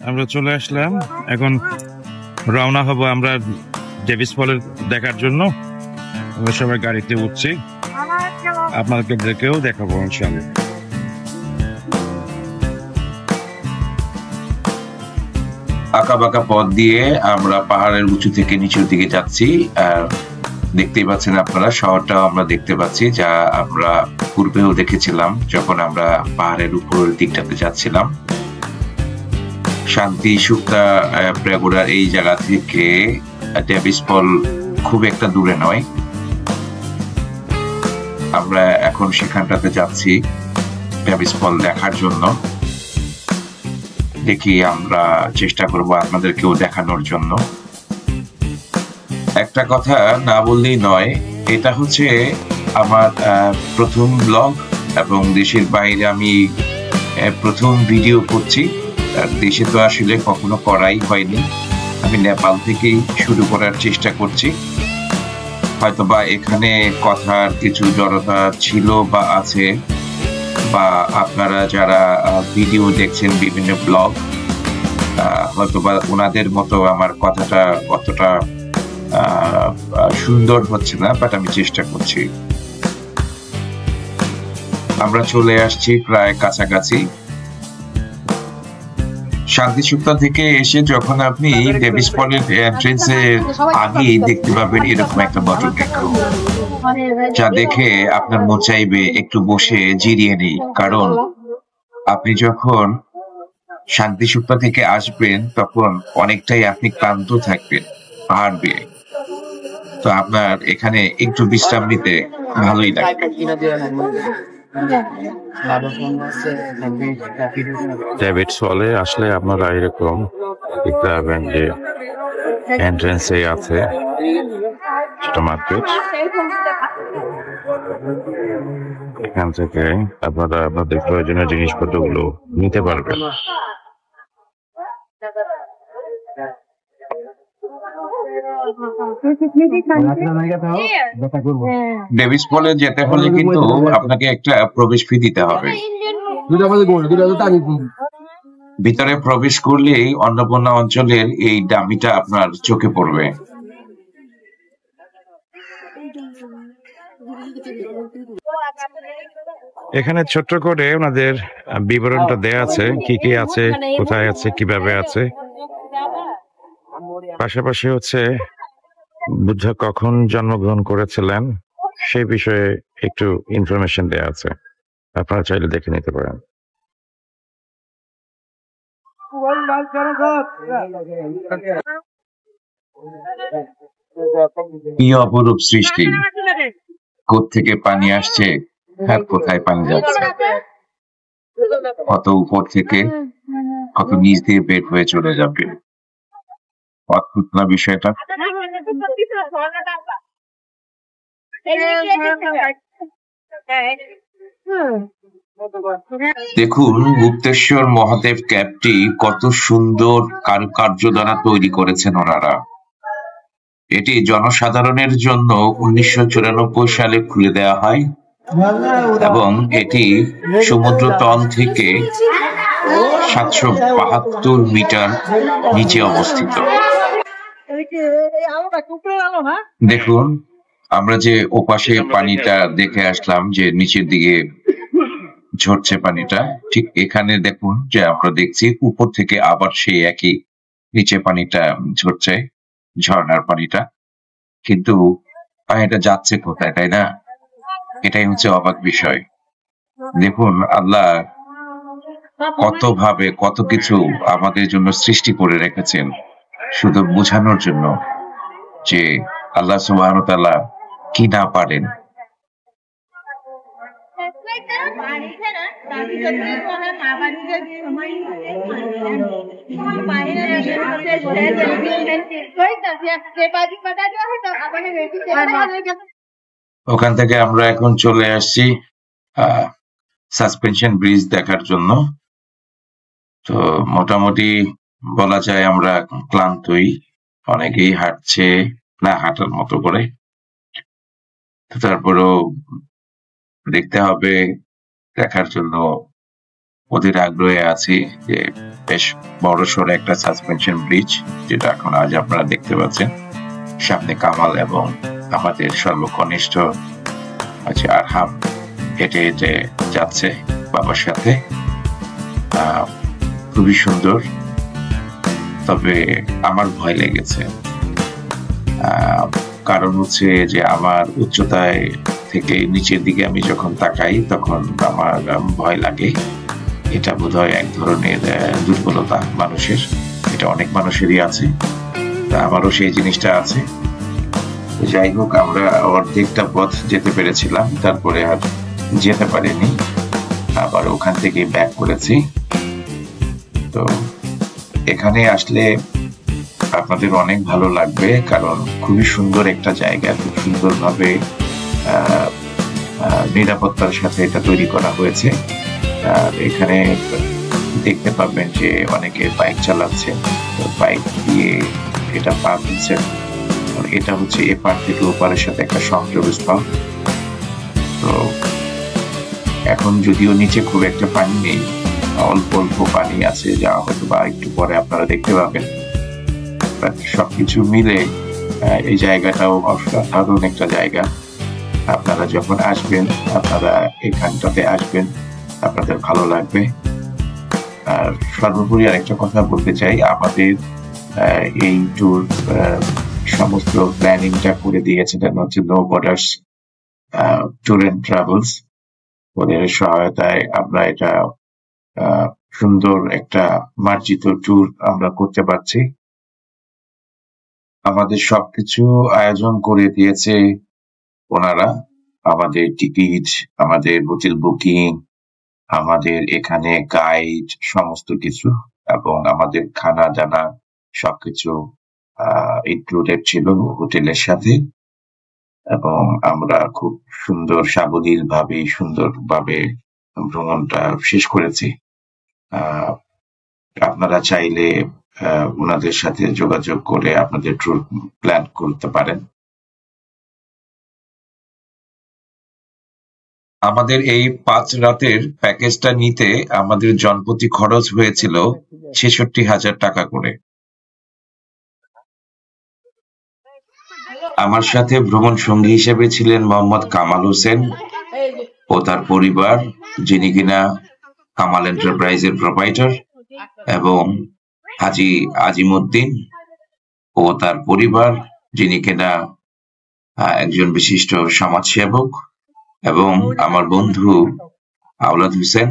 আমরা চলে আসলাম, এখন রওনা হব আমরা ডেভিস ফলের দেখার জন্য। আমরা সবাই গাড়িতে উঠছি, আপনাদেরকেও দেখাবো ইনশাআল্লাহ। আঁকা বাঁকা পথ দিয়ে আমরা পাহাড়ের উঁচু থেকে নিচের দিকে যাচ্ছি। আর দেখতেই পাচ্ছেন আপনারা, শহরটাও আমরা দেখতে পাচ্ছি, যা আমরা পূর্বেও দেখেছিলাম যখন আমরা পাহাড়ের উপরের দিকটাতে যাচ্ছিলাম। শান্তি সুক্তা প্রেগোডার এই জায়গা থেকে ডেভিস ফল খুব একটা দূরে নয়। আমরা এখন সেখানটাতে যাচ্ছি ডেভিস ফল দেখার জন্য। দেখি, আমরা চেষ্টা করব আপনাদেরকেও দেখানোর জন্য। একটা কথা না বললেই নয়, এটা হচ্ছে আমার প্রথম ব্লগ এবং দেশের বাইরে আমি প্রথম ভিডিও করছি। দেশে তো আসলে কখনো করাই হয়নি, আমি নেপাল থেকেই শুরু করার চেষ্টা করছি। হয়তোবা এখানে কথার কিছু জড়তা ছিল বা আছে, বা আপনারা যারা ভিডিও দেখছেন বিভিন্ন ব্লগ, হয়তোবা ওনাদের মতো আমার কথাটা অতটা সুন্দর হচ্ছে না, বাট আমি চেষ্টা করছি। আমরা চলে আসছি প্রায় কাছাকাছি। শান্তি সুক্তা থেকে এসে যখন আপনি ডেভিস ফলের এন্ট্রেন্সের আগেই দেখতে পাবেন এরকম একটা বটলনেক, যা দেখে আপনার মন চাইবে একটু বসে জিরিয়ে নেই। কারণ আপনি যখন শান্তি সুক্তা থেকে আসবেন তখন অনেকটাই আপনি ক্লান্ত থাকবেন পাহাড় বেয়ে, তো আপনার এখানে একটু বিশ্রাম নিতে ভালোই লাগবে। ডেভিস ফলে আসলে আপনারা এরকম দেখতে পাবেন যে এন্ট্রেন্সে আছে মার্কেট, এখান থেকে আপনারা আপনাদের প্রয়োজনীয় জিনিসপত্রগুলো নিতে পারবেন। ডেভিস ফলে যেতে হলে কিন্তু আপনাকে একটা প্রবেশ ফি দিতে হবে। ভিতরে প্রবেশ করলেই অন্নপূর্ণা অঞ্চলের এই দামিটা আপনার চোখে পড়বে। এখানে ছোট্ট করে ওনাদের বিবরণটা দেয়া আছে, কি কি আছে, কোথায় আছে, কিভাবে আছে। পাশাপাশি হচ্ছে বুদ্ধ কখন জন্মগ্রহণ করেছিলেন সেই বিষয়ে একটু ইনফরমেশন দেয়া আছে, আপনারা চাইলে দেখে নিতে পারেন। কি অপরূপ সৃষ্টি! কোত্থেকে পানি আসছে আর কোথায় পানি যাচ্ছে, কত উপর থেকে কত নিচ দিয়ে বের হয়ে চলে যাবে। অদ্ভুত না বিষয়টা? দেখুন, গুপ্তেশ্বর মহাদেব ক্যাপটি কত সুন্দর কারুকার্য দ্বারা তৈরি করেছেন ওনারা। এটি জনসাধারণের জন্য 1994 সালে খুলে দেওয়া হয় এবং এটি সমুদ্র তল থেকে 772 মিটার নিচে অবস্থিত। দেখুন, আমরা যে ওপাশে পানিটা দেখে আসলাম যে নিচের দিকে ঝরছে পানিটা, ঠিক এখানে দেখুন যে আমরা দেখছি উপর থেকে আবার সেই একই নিচে পানিটা ঝরছে, ঝর্ণার পানিটা। কিন্তু পানিটা যাচ্ছে কোথায়, তাই না? এটাই হচ্ছে অবাক বিষয়। দেখুন, আল্লাহ কত ভাবে কত কিছু আমাদের জন্য সৃষ্টি করে রেখেছেন, শুধু বোঝানোর জন্য যে আল্লাহ সুবহানাহু ওয়া তাআলা কি না পারেন। ওখান থেকে আমরা এখন চলে আসছি সাসপেনশন ব্রিজ দেখার জন্য। তো মোটামুটি বলা যায় আমরা ক্লান্তই, অনেকেই হাঁটছে না হাঁটার মতো করে। তারপরেও দেখতে হবে, দেখার জন্য ওদের আগ্রহে আছি যে বেশ বড় সড়ো একটা সাসপেনশন ব্রিজ, যেটা এখন আজ আপনারা দেখতে পাচ্ছেন। সামনে কামাল এবং আমাদের সর্বকনিষ্ঠ আছে আরহাম হেঁটে হেঁটে যাচ্ছে বাবার সাথে। খুবই সুন্দর, তবে আমার ভয় লেগেছে। কারণ হচ্ছে যে আমার উচ্চতায় থেকে নিচের দিকে আমি যখন তাকাই তখন আমার ভয় লাগে। এটা বোধহয় এক ধরনের দুর্বলতা মানুষের, এটা অনেক মানুষেরই আছে, তা আমারও সেই জিনিসটা আছে। যাই হোক, আমরা অর্ধেকটা পথ যেতে পেরেছিলাম, তারপরে আর যেতে পারিনি, আবার ওখান থেকে ব্যাক করেছি। তো এখানে আসলে আপনাদের অনেক ভালো লাগবে, কারণ খুবই সুন্দর একটা জায়গা, খুব সুন্দরভাবে নিরাপত্তার সাথে এটা তৈরি করা হয়েছে। আর এখানে দেখতে পাবেন যে অনেকে বাইক চালাচ্ছে, বাইক দিয়ে এটা পার হচ্ছে। এটা হচ্ছে এপার থেকে ওপারের সাথে একটা সংযোগস্থল। তো এখন যদিও নিচে খুব একটা পানি নেই, অল্প অল্প পানি আছে, যা হয়তো বা একটু পরে আপনারা দেখতে পাবেন। সবকিছু মিলে এই জায়গাটাও অসাধারণ একটা জায়গা। আপনারা যখন আসবেন, আপনারা এখানটাতে আসবেন, আপনাদের ভালো লাগবে। আর সর্বোপরি আরেকটা কথা বলতে চাই, আমাদের এই ট্যুর সমস্ত প্ল্যানিংটা করে দিয়েছেন হচ্ছে No Borders Tour and Travels. ওদের সহায়তায় আমরা এটা সুন্দর একটা মার্জিত ট্যুর আমরা করতে পারছি। আমাদের সবকিছু আয়োজন করে দিয়েছে ওনারা, আমাদের টিকিট, আমাদের হোটেল বুকিং, আমাদের এখানে গাইড, সমস্ত কিছু, এবং আমাদের খানা দানা সবকিছু ইনক্লুডেড ছিল হোটেলের সাথে। এবং আমরা খুব সুন্দরভাবে ভ্রমণটা শেষ করেছি। আপনারা চাইলে ওনাদের সাথে যোগাযোগ করে আপনাদের ট্যুর প্ল্যান করতে পারেন। আমাদের এই 5 রাতের প্যাকেজটা নিতে আমাদের জনপ্রতি খরচ হয়েছিল ৬৬,০০০ টাকা করে। আমার সাথে ভ্রমণ সঙ্গী হিসেবে ছিলেন মোহাম্মদ কামাল হোসেন ও তার পরিবার, যিনি কিনা কামাল এন্টারপ্রাইজের প্রোপাইটার, এবং হাজি আজিমউদ্দিন ও তার পরিবার, যিনি কিনা একজন বিশিষ্ট সমাজসেবক, এবং আমার বন্ধু আওলাদ হোসেন,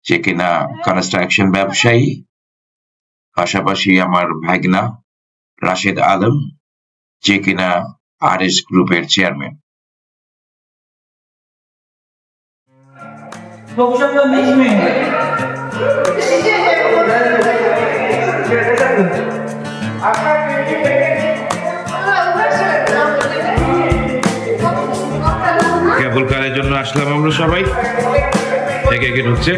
যে কিনা কনস্ট্রাকশন ব্যবসায়ী, পাশাপাশি আমার ভাগনা রাশেদ আলম, যে কিনা RS গ্রুপের চেয়ারম্যান। কেবল কারের জন্য আসলাম আমরা সবাই, একে একে ঢুকছে।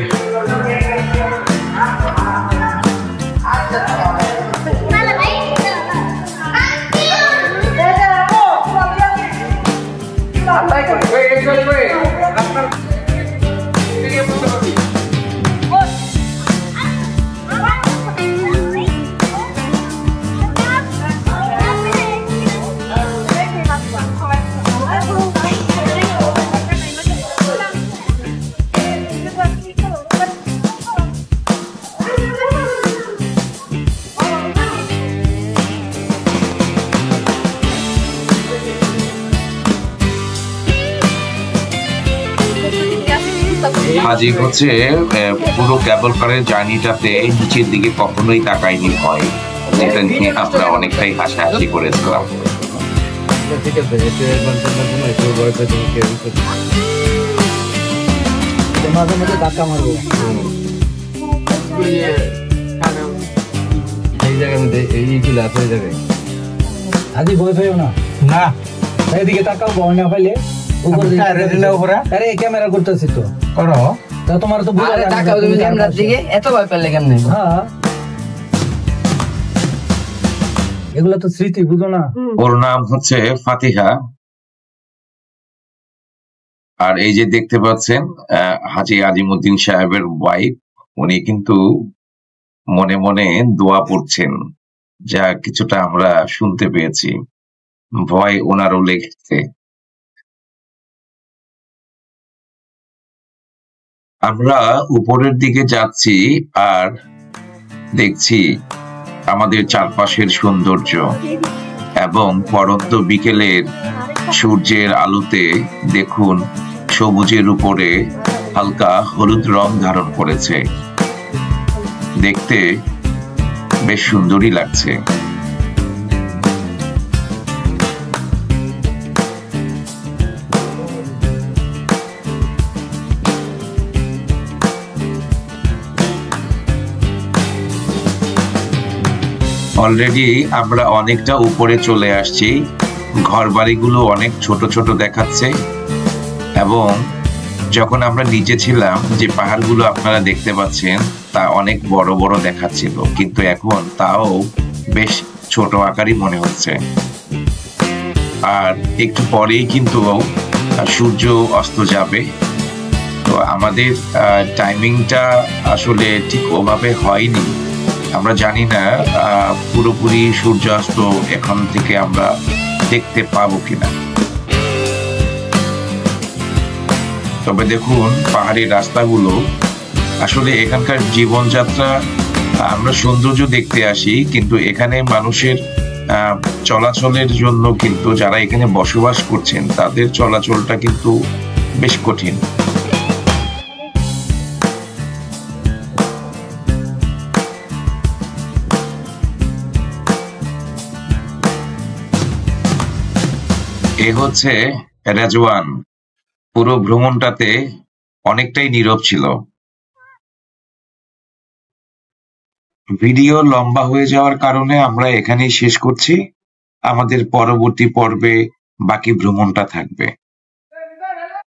হাজি হচ্ছে পুরো কেবল কারের জার্নিটাতে নিচের দিকে কখনোই তাকায়নি ভয়, যেটা নিয়ে আমরা অনেকটাই হাসাহাসি করেছিলাম। মাঝে মাঝে ধাক্কা মারবো এই জায়গার মধ্যে, এই চলে আসে এই জায়গায়। আজ ভয় পাইও না, না এদিকে তাকাও, ভয় না পাইলে আরে ক্যামেরা করতেছি তো করো, তা তোমার তো তাকাও তুমি ক্যামেরার দিকে, এত ভয় পেলে কেমনে? হ্যাঁ, এগুলো তো স্মৃতি, বুঝো না? ওর নাম হচ্ছে ফাতিহা। আর এই যে দেখতে পাচ্ছেন হাজি আজিমউদ্দিন সাহেবের ওয়াইফ, উনি কিন্তু মনে মনে দোয়া পড়ছেন, যা কিছুটা আমরা শুনতে পেয়েছি। ভয় ওনারও লেগেছে। আমরা উপরের দিকে যাচ্ছি আর দেখছি আমাদের চারপাশের সৌন্দর্য এবং পরন্ত বিকেলের সূর্যের আলোতে দেখুন সবুজের উপরে হালকা হলুদ রং ধারণ করেছে। দেখতে বেশ সুন্দরই লাগছে। অলরেডি আমরা অনেকটা উপরে চলে আসছি। ঘরবাড়িগুলো অনেক ছোট ছোট দেখাচ্ছে এবং যখন আমরা নিচে ছিলাম যে পাহাড়গুলো আপনারা দেখতে পাচ্ছেন তা অনেক বড় বড় দেখাচ্ছিল, কিন্তু এখন তাও বেশ ছোট আকারই মনে হচ্ছে। আর একটু পরেই কিন্তু সূর্য অস্ত যাবে। তো আমাদের টাইমিংটা আসলে ঠিক ওভাবে হয়নি। আমরা জানি না পুরোপুরি সূর্যাস্ত এখন থেকে আমরা দেখতে পাবো কিনা। তবে দেখুন পাহাড়ি রাস্তাগুলো, আসলে এখানকার জীবনযাত্রা, আমরা সৌন্দর্য দেখতে আসি কিন্তু এখানে মানুষের চলাচলের জন্য কিন্তু যারা এখানে বসবাস করছেন তাদের চলাচলটা কিন্তু বেশ কঠিন। এ হচ্ছে রেজওয়ান। পুরো ভ্রমণটাতে অনেকটাই নীরব ছিল। ভিডিও লম্বা হয়ে যাওয়ার কারণে আমরা এখানেই শেষ করছি। আমাদের পরবর্তী পর্বে বাকি ভ্রমণটা থাকবে।